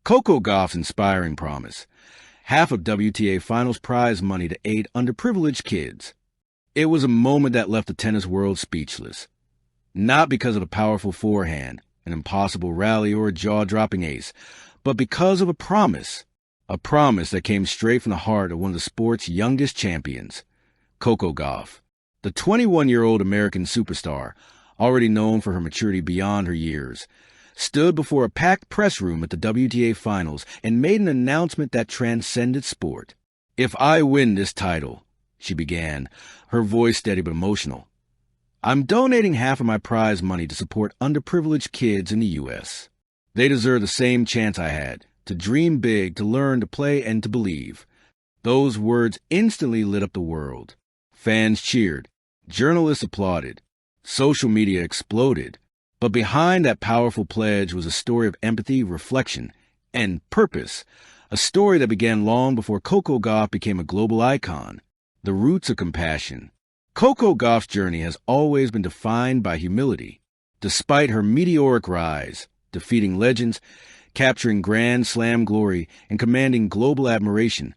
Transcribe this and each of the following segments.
Coco Gauff's inspiring promise. Half of WTA Finals prize money to aid underprivileged kids. It was a moment that left the tennis world speechless. Not because of a powerful forehand, an impossible rally, or a jaw-dropping ace, but because of a promise. A promise that came straight from the heart of one of the sport's youngest champions, Coco Gauff. The 21-year-old American superstar, already known for her maturity beyond her years, stood before a packed press room at the WTA Finals and made an announcement that transcended sport. "If I win this title," she began, her voice steady but emotional, "I'm donating half of my prize money to support underprivileged kids in the U.S. They deserve the same chance I had, to dream big, to learn, to play, and to believe." Those words instantly lit up the world. Fans cheered. Journalists applauded. Social media exploded. But behind that powerful pledge was a story of empathy, reflection, and purpose, a story that began long before Coco Gauff became a global icon. The roots of compassion. Coco Gauff's journey has always been defined by humility. Despite her meteoric rise, defeating legends, capturing Grand Slam glory, and commanding global admiration,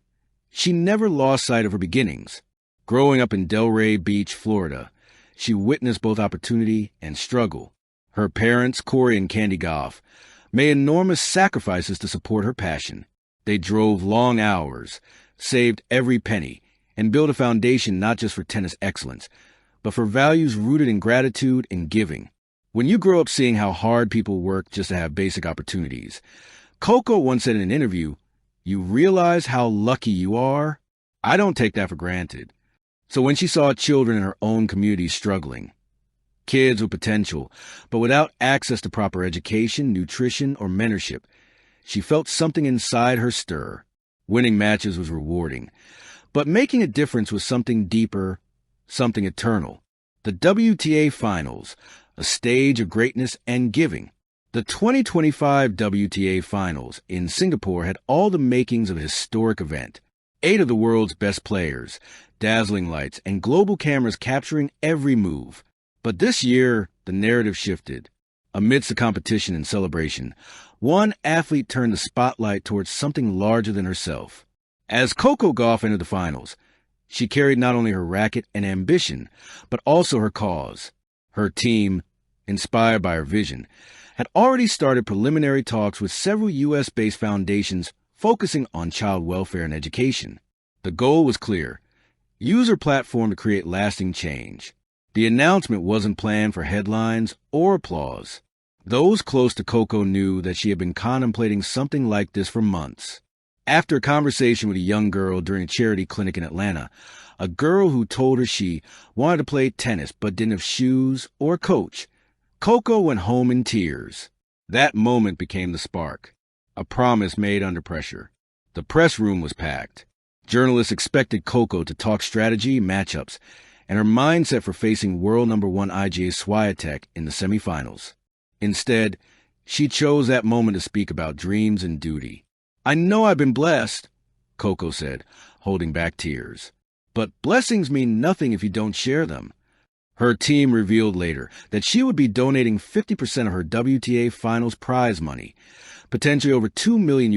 she never lost sight of her beginnings. Growing up in Delray Beach, Florida, she witnessed both opportunity and struggle. Her parents, Corey and Candy Gauff, made enormous sacrifices to support her passion. They drove long hours, saved every penny, and built a foundation not just for tennis excellence, but for values rooted in gratitude and giving. When you grow up seeing how hard people work just to have basic opportunities, Coco once said in an interview, "You realize how lucky you are? I don't take that for granted." So when she saw children in her own community struggling, kids with potential, but without access to proper education, nutrition, or mentorship, she felt something inside her stir. Winning matches was rewarding, but making a difference was something deeper, something eternal. The WTA Finals, a stage of greatness and giving. The 2025 WTA Finals in Singapore had all the makings of a historic event. 8 of the world's best players, dazzling lights, and global cameras capturing every move. But this year, the narrative shifted. Amidst the competition and celebration, one athlete turned the spotlight towards something larger than herself. As Coco Gauff entered the finals, she carried not only her racket and ambition, but also her cause. Her team, inspired by her vision, had already started preliminary talks with several U.S.-based foundations focusing on child welfare and education. The goal was clear: use her platform to create lasting change. The announcement wasn't planned for headlines or applause. Those close to Coco knew that she had been contemplating something like this for months. After a conversation with a young girl during a charity clinic in Atlanta, a girl who told her she wanted to play tennis but didn't have shoes or a coach, Coco went home in tears. That moment became the spark, a promise made under pressure. The press room was packed. Journalists expected Coco to talk strategy, matchups, and her mindset for facing world number 1 Iga Swiatek in the semifinals. Instead, she chose that moment to speak about dreams and duty. "I know I've been blessed," Coco said, holding back tears. "But blessings mean nothing if you don't share them." Her team revealed later that she would be donating 50% of her WTA Finals prize money, potentially over $2 million,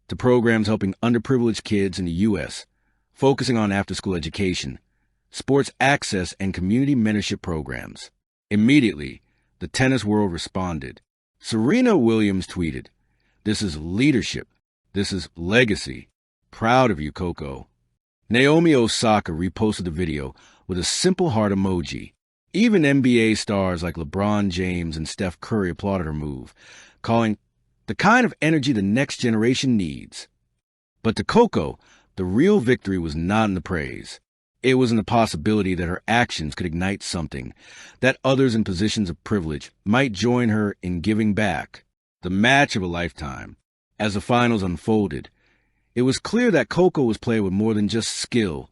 to programs helping underprivileged kids in the U.S., focusing on after-school education, sports access, and community mentorship programs. Immediately, the tennis world responded. Serena Williams tweeted, "This is leadership. This is legacy. Proud of you, Coco." Naomi Osaka reposted the video with a simple heart emoji. Even NBA stars like LeBron James and Steph Curry applauded her move, calling the kind of energy the next generation needs. But to Coco, the real victory was not in the praise. It was in the possibility that her actions could ignite something, that others in positions of privilege might join her in giving back. The match of a lifetime. As the finals unfolded, it was clear that Coco was playing with more than just skill.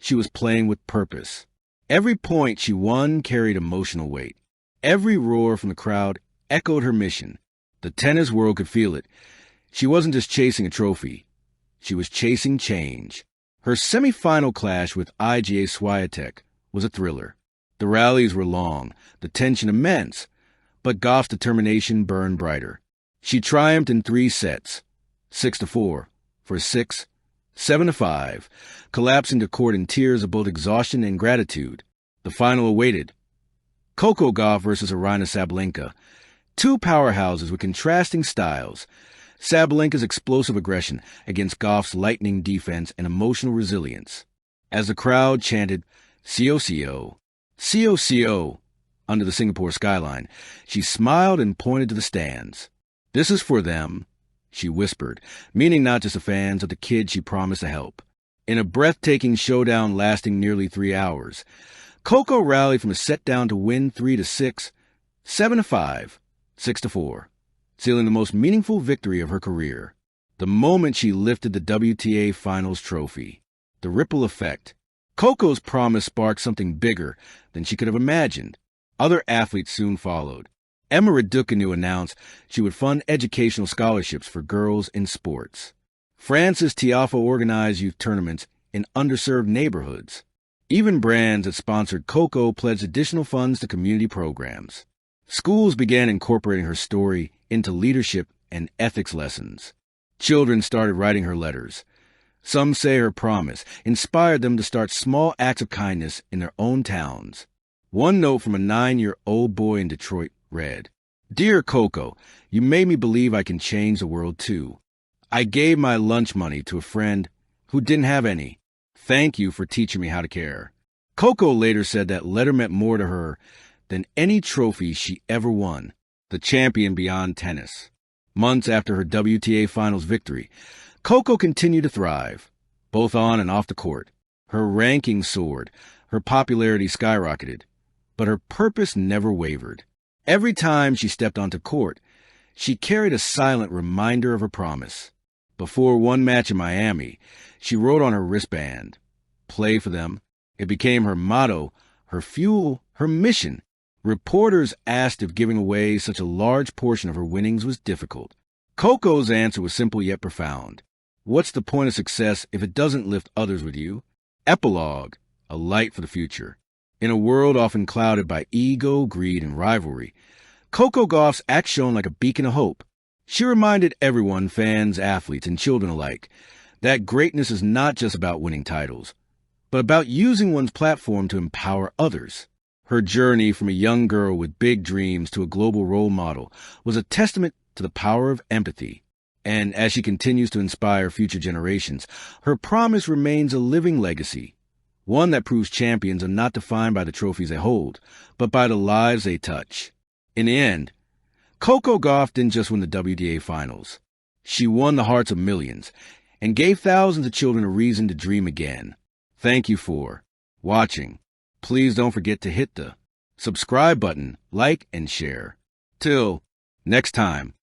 She was playing with purpose. Every point she won carried emotional weight. Every roar from the crowd echoed her mission. The tennis world could feel it. She wasn't just chasing a trophy. She was chasing change. Her semifinal clash with Iga Swiatek was a thriller. The rallies were long, the tension immense, but Gauff's determination burned brighter. She triumphed in 3 sets, 6-4, for 6, 7-5, collapsing to court in tears of both exhaustion and gratitude. The final awaited. Coco Gauff versus Aryna Sabalenka. 2 powerhouses with contrasting styles. Sabalenka's explosive aggression against Gauff's lightning defense and emotional resilience. As the crowd chanted, "CO-CO, CO-CO," under the Singapore skyline, she smiled and pointed to the stands. "This is for them," she whispered, meaning not just the fans of the kid she promised to help. In a breathtaking showdown lasting nearly 3 hours, Coco rallied from a set down to win 3-6, 7-5, 6-4, sealing the most meaningful victory of her career. The moment she lifted the WTA Finals trophy. The ripple effect. Coco's promise sparked something bigger than she could have imagined. Other athletes soon followed. Emma Raducanu announced she would fund educational scholarships for girls in sports. Frances Tiafoe organized youth tournaments in underserved neighborhoods. Even brands that sponsored Coco pledged additional funds to community programs. Schools began incorporating her story into leadership and ethics lessons. Children started writing her letters. Some say her promise inspired them to start small acts of kindness in their own towns. One note from a 9-year-old boy in Detroit read, "Dear Coco, you made me believe I can change the world too. I gave my lunch money to a friend who didn't have any. Thank you for teaching me how to care." Coco later said that letter meant more to her than any trophy she ever won, the champion beyond tennis. Months after her WTA Finals victory, Coco continued to thrive, both on and off the court. Her ranking soared, her popularity skyrocketed, but her purpose never wavered. Every time she stepped onto court, she carried a silent reminder of her promise. Before one match in Miami, she wrote on her wristband, "Play for them." It became her motto, her fuel, her mission. Reporters asked if giving away such a large portion of her winnings was difficult. Coco's answer was simple yet profound. What's the point of success if it doesn't lift others with you? Epilogue, a light for the future. In a world often clouded by ego, greed, and rivalry, Coco Gauff's act shone like a beacon of hope. She reminded everyone, fans, athletes, and children alike, that greatness is not just about winning titles, but about using one's platform to empower others. Her journey from a young girl with big dreams to a global role model was a testament to the power of empathy. And as she continues to inspire future generations, her promise remains a living legacy, one that proves champions are not defined by the trophies they hold, but by the lives they touch. In the end, Coco Gauff didn't just win the WTA Finals. She won the hearts of millions and gave thousands of children a reason to dream again. Thank you for watching. Please don't forget to hit the subscribe button, like, and share. Till next time.